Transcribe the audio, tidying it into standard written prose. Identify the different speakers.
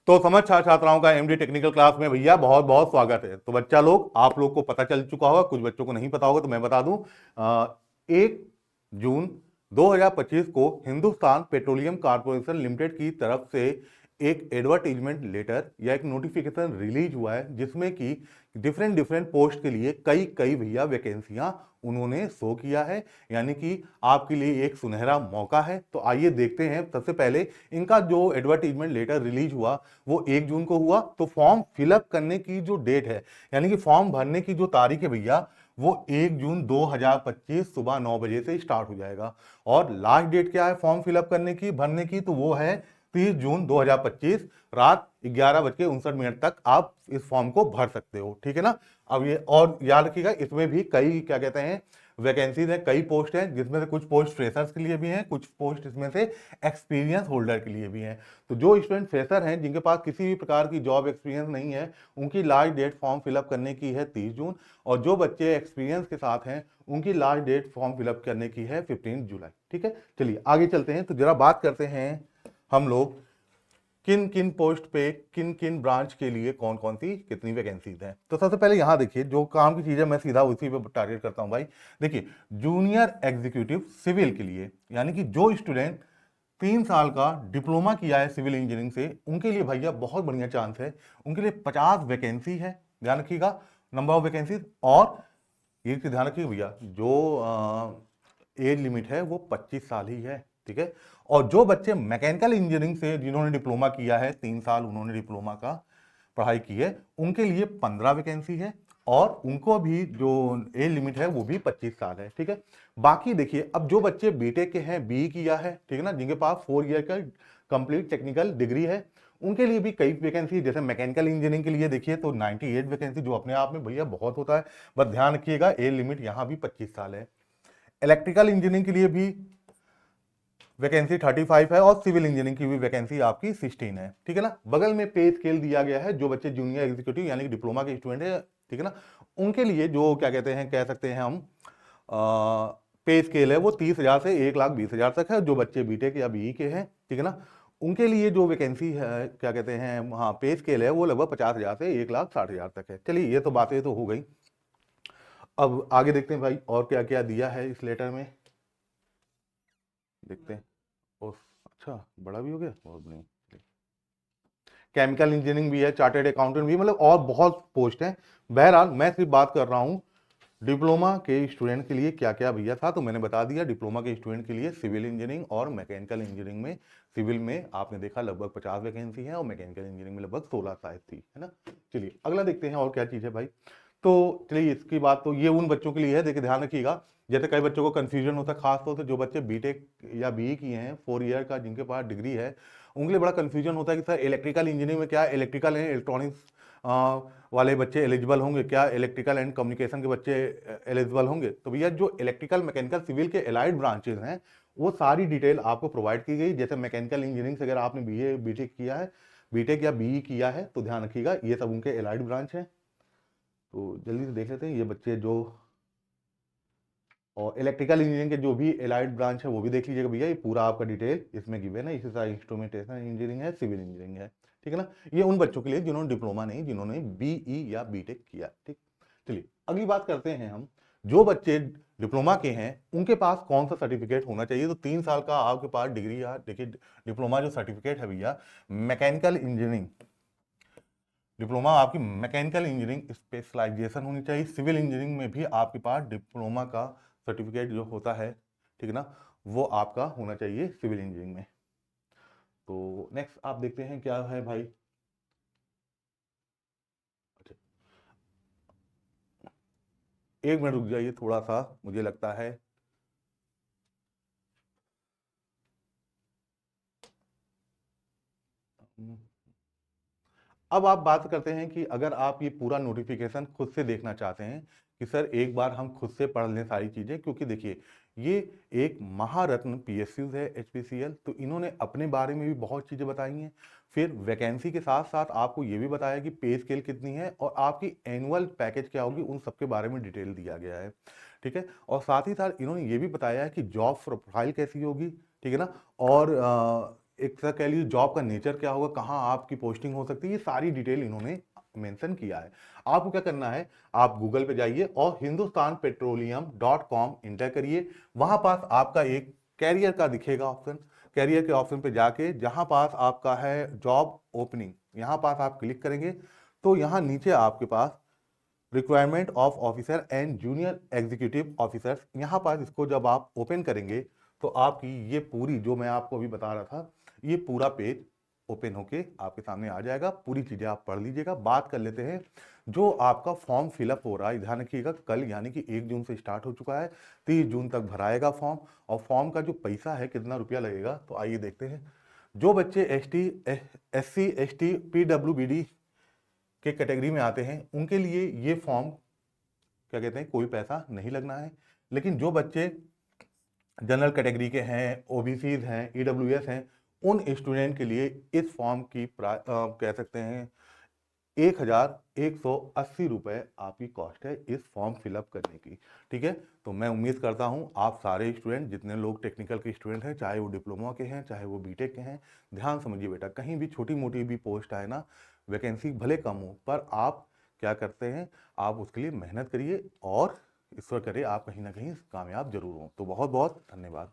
Speaker 1: तो समझ छात्राओं का एमडी टेक्निकल क्लास में भैया बहुत बहुत स्वागत है। तो बच्चा लोग, आप लोग को पता चल चुका होगा, कुछ बच्चों को नहीं पता होगा तो मैं बता दूं। 1 जून 2025 को हिंदुस्तान पेट्रोलियम कॉर्पोरेशन लिमिटेड की तरफ से एक एडवर्टीजमेंट लेटर या एक नोटिफिकेशन रिलीज हुआ है, जिसमें कि डिफरेंट डिफरेंट पोस्ट के लिए कई कई भैया वैकेंसियां उन्होंने शो किया है। यानी कि आपके लिए एक सुनहरा मौका है। तो आइए देखते हैं। सबसे पहले इनका जो एडवर्टीजमेंट लेटर रिलीज हुआ वो 1 जून को हुआ। तो फॉर्म फिलअप करने की जो डेट है, यानी कि फॉर्म भरने की जो तारीख है भैया, वो 1 जून 2025 सुबह 9 बजे से स्टार्ट हो जाएगा। और लास्ट डेट क्या है फॉर्म फिलअप करने की, भरने की, तो वो है 30 जून 2025 रात 11:59 तक आप इस फॉर्म को भर सकते हो। ठीक है ना। अब ये और याद रखिएगा, इसमें भी कई क्या कहते हैं वैकेंसीज है, कई पोस्ट हैं, जिसमें से कुछ पोस्ट फ्रेशर्स के लिए भी हैं, कुछ पोस्ट इसमें से एक्सपीरियंस होल्डर के लिए भी हैं। तो जो स्टूडेंट फ्रेशर हैं, जिनके पास किसी भी प्रकार की जॉब एक्सपीरियंस नहीं है, उनकी लास्ट डेट फॉर्म फिलअप करने की है 30 जून। और जो बच्चे एक्सपीरियंस के साथ हैं, उनकी लास्ट डेट फॉर्म फिलअप करने की है 15 जुलाई। ठीक है, चलिए आगे चलते हैं। तो जरा बात करते हैं हम लोग किन किन पोस्ट पे, किन किन ब्रांच के लिए कौन कौन सी कितनी वैकेंसीज हैं। तो सबसे पहले यहां देखिए, जो काम की चीज है मैं सीधा उसी पे टारगेट करता हूं भाई। देखिए, जूनियर एग्जीक्यूटिव सिविल के लिए, यानी कि जो स्टूडेंट 3 साल का डिप्लोमा किया है सिविल इंजीनियरिंग से, उनके लिए भैया बहुत बढ़िया चांस है। उनके लिए 50 वैकेंसी है, ध्यान रखिएगा, नंबर ऑफ वैकेंसीज। और ये ध्यान रखिएगा भैया, जो एज लिमिट है वो 25 साल ही है। ठीक है। और जो बच्चे मैकेनिकल इंजीनियरिंग से जिन्होंने डिप्लोमा किया है, 3 साल उन्होंने डिप्लोमा का पढ़ाई की है, उनके लिए 15 वैकेंसी है। और उनको भी जो एज लिमिट है वो भी 25 साल है। ठीक है। बाकी देखिए, अब जो बच्चे बीटेक के हैं, बी किया है, ठीक है ना, जिनके पास 4 ईयर का कंप्लीट टेक्निकल डिग्री है, उनके लिए भी कई वैकेंसी, जैसे मैकेनिकल इंजीनियरिंग के लिए देखिए तो 98 वैकेंसी, जो अपने आप में भैया बहुत होता है। बस ध्यान रखिएगा, एज लिमिट यहां भी 25 साल है। इलेक्ट्रिकल इंजीनियरिंग के लिए भी वैकेंसी 35 है, और सिविल इंजीनियरिंग की भी वैकेंसी आपकी 16 है। ठीक है ना। बगल में पे स्केल दिया गया है, जो बच्चे जूनियर एग्जीक्यूटिव यानी कि डिप्लोमा के स्टूडेंट है, ठीक है ना, उनके लिए जो क्या कहते हैं, कह सकते हैं हम, पे स्केल है वो 30,000 से 1,20,000 तक है। जो बच्चे बीटेक या बीई के हैं, ठीक है ना, उनके लिए जो वैकेंसी है, क्या कहते हैं, हाँ, पे स्केल है वो लगभग 50,000 से 1,60,000 तक है। चलिए, ये तो बातें तो हो गई। अब आगे देखते हैं भाई, और क्या क्या दिया है इस लेटर में, देखते हैं। ओ, अच्छा, बड़ा भी हो गया, बहुत बढ़िया। केमिकल इंजीनियरिंग भी है, चार्टेड अकाउंटेंट भी, मतलब और बहुत पोस्ट हैं। बहरहाल मैं सिर्फ बात कर रहा हूँ डिप्लोमा के स्टूडेंट के लिए क्या क्या भैया था, तो मैंने बता दिया। डिप्लोमा के स्टूडेंट के लिए सिविल इंजीनियरिंग और मैकेनिकल इंजीनियरिंग में, सिविल में आपने देखा लगभग 50 वैकेंसी है, और मैकेनिकल इंजीनियरिंग में लगभग 16 शायद थी, है ना। चलिए अगला देखते हैं और क्या चीज़ है भाई। तो चलिए, इसकी बात तो ये उन बच्चों के लिए है, देखिए ध्यान रखिएगा, जैसे कई बच्चों को कंफ्यूजन होता है, खासतौर से जो बच्चे बीटेक या बीई किए हैं 4 ईयर का, जिनके पास डिग्री है, उनके लिए बड़ा कंफ्यूजन होता है कि सर इलेक्ट्रिकल इंजीनियरिंग में क्या इलेक्ट्रिकल एंड इलेक्ट्रॉनिक्स वाले बच्चे एलिजिबल होंगे, क्या इलेक्ट्रिकल एंड कम्युनिकेशन के बच्चे एलिजिबल होंगे। तो भैया, जो इलेक्ट्रिकल मैकेनिकल सिविल के एलाइड ब्रांचेज हैं, वो सारी डिटेल आपको प्रोवाइड की गई। जैसे मैकेनिकल इंजीनियरिंग से अगर आपने बीए बीटेक किया है, बीटेक या बीई किया है, तो ध्यान रखिएगा ये सब उनके एलाइड ब्रांच हैं। तो जल्दी से देख लेते हैं ये बच्चे जो, और इलेक्ट्रिकल इंजीनियरिंग के जो भी एलाइड ब्रांच है वो भी देख लीजिएगा भैया, ये पूरा आपका डिटेल इसमें गिवन है। इसी तरह इंस्ट्रूमेंटेशन इंजीनियरिंग है, सिविल इंजीनियरिंग है, ठीक है ना। ये उन बच्चों के लिए जिन्होंने डिप्लोमा नहीं, जिन्होंने बीई या बीटेक किया। ठीक, चलिए अगली बात करते हैं हम। जो बच्चे डिप्लोमा के हैं, उनके पास कौन सा सर्टिफिकेट होना चाहिए। तो 3 साल का आपके पास डिग्री, या देखिए डिप्लोमा जो सर्टिफिकेट है भैया, मैकेनिकल इंजीनियरिंग डिप्लोमा आपकी मैकेनिकल इंजीनियरिंग स्पेशलाइजेशन होनी चाहिए। सिविल इंजीनियरिंग में भी आपके पास डिप्लोमा का सर्टिफिकेट जो होता है, ठीक है ना, वो आपका होना चाहिए सिविल इंजीनियरिंग में। तो नेक्स्ट आप देखते हैं क्या है भाई। अच्छा, 1 मिनट रुक जाइए, थोड़ा सा मुझे लगता है। अब आप बात करते हैं कि अगर आप ये पूरा नोटिफिकेशन खुद से देखना चाहते हैं, कि सर एक बार हम खुद से पढ़ लें सारी चीज़ें, क्योंकि देखिए ये एक महारत्न पीएसयू है एचपीसीएल, तो इन्होंने अपने बारे में भी बहुत चीज़ें बताई हैं। फिर वैकेंसी के साथ साथ आपको ये भी बताया कि पे स्केल कितनी है और आपकी एनुअल पैकेज क्या होगी, उन सबके बारे में डिटेल दिया गया है। ठीक है। और साथ ही साथ इन्होंने ये भी बताया है कि जॉब प्रोफाइल कैसी होगी, ठीक है ना। और एक तरह कह लीजिए जॉब का नेचर क्या होगा, कहाँ आपकी पोस्टिंग हो सकती है, ये सारी डिटेल इन्होंने मेंशन किया है। आपको क्या करना है, आप गूगल पे जाइए और hindustanpetroleum.com इंटर करिए। वहां पास आपका एक कैरियर का दिखेगा ऑप्शन, कैरियर के ऑप्शन पे जाके जहां पास आपका है जॉब ओपनिंग, यहां पास आप क्लिक करेंगे तो यहां नीचे आपके पास requirement of officer and junior executive officers, यहाँ पर इसको जब आप ओपन करेंगे तो आपकी ये पूरी जो मैं आपको अभी बता रहा था, ये पूरा पेज ओपन होके आपके सामने आ जाएगा। पूरी चीज़ें आप पढ़ लीजिएगा। बात कर लेते हैं जो आपका फॉर्म फिलअप हो रहा है, ध्यान रखिएगा कल यानी कि 1 जून से स्टार्ट हो चुका है, 30 जून तक भराएगा फॉर्म। और फॉर्म का जो पैसा है कितना रुपया लगेगा, तो आइए देखते हैं। जो बच्चे SC ST PWBD के कैटेगरी में आते हैं उनके लिए ये फॉर्म क्या कहते हैं, कोई पैसा नहीं लगना है। लेकिन जो बच्चे जनरल कैटेगरी के हैं, ओबीसीज हैं, ईडब्ल्यूएस हैं, उन स्टूडेंट के लिए इस फॉर्म की कह सकते हैं 1180 रुपये आपकी कॉस्ट है इस फॉर्म फिलअप करने की। ठीक है, तो मैं उम्मीद करता हूं आप सारे स्टूडेंट, जितने लोग टेक्निकल के स्टूडेंट हैं, चाहे वो डिप्लोमा के हैं चाहे वो बीटेक के हैं, ध्यान समझिए बेटा, कहीं भी छोटी मोटी भी पोस्ट आए ना, वैकेंसी भले कम हो पर आप क्या करते हैं, आप उसके लिए मेहनत करिए और ईश्वर करे आप कहीं ना कहीं कामयाब जरूर हों। तो बहुत बहुत धन्यवाद।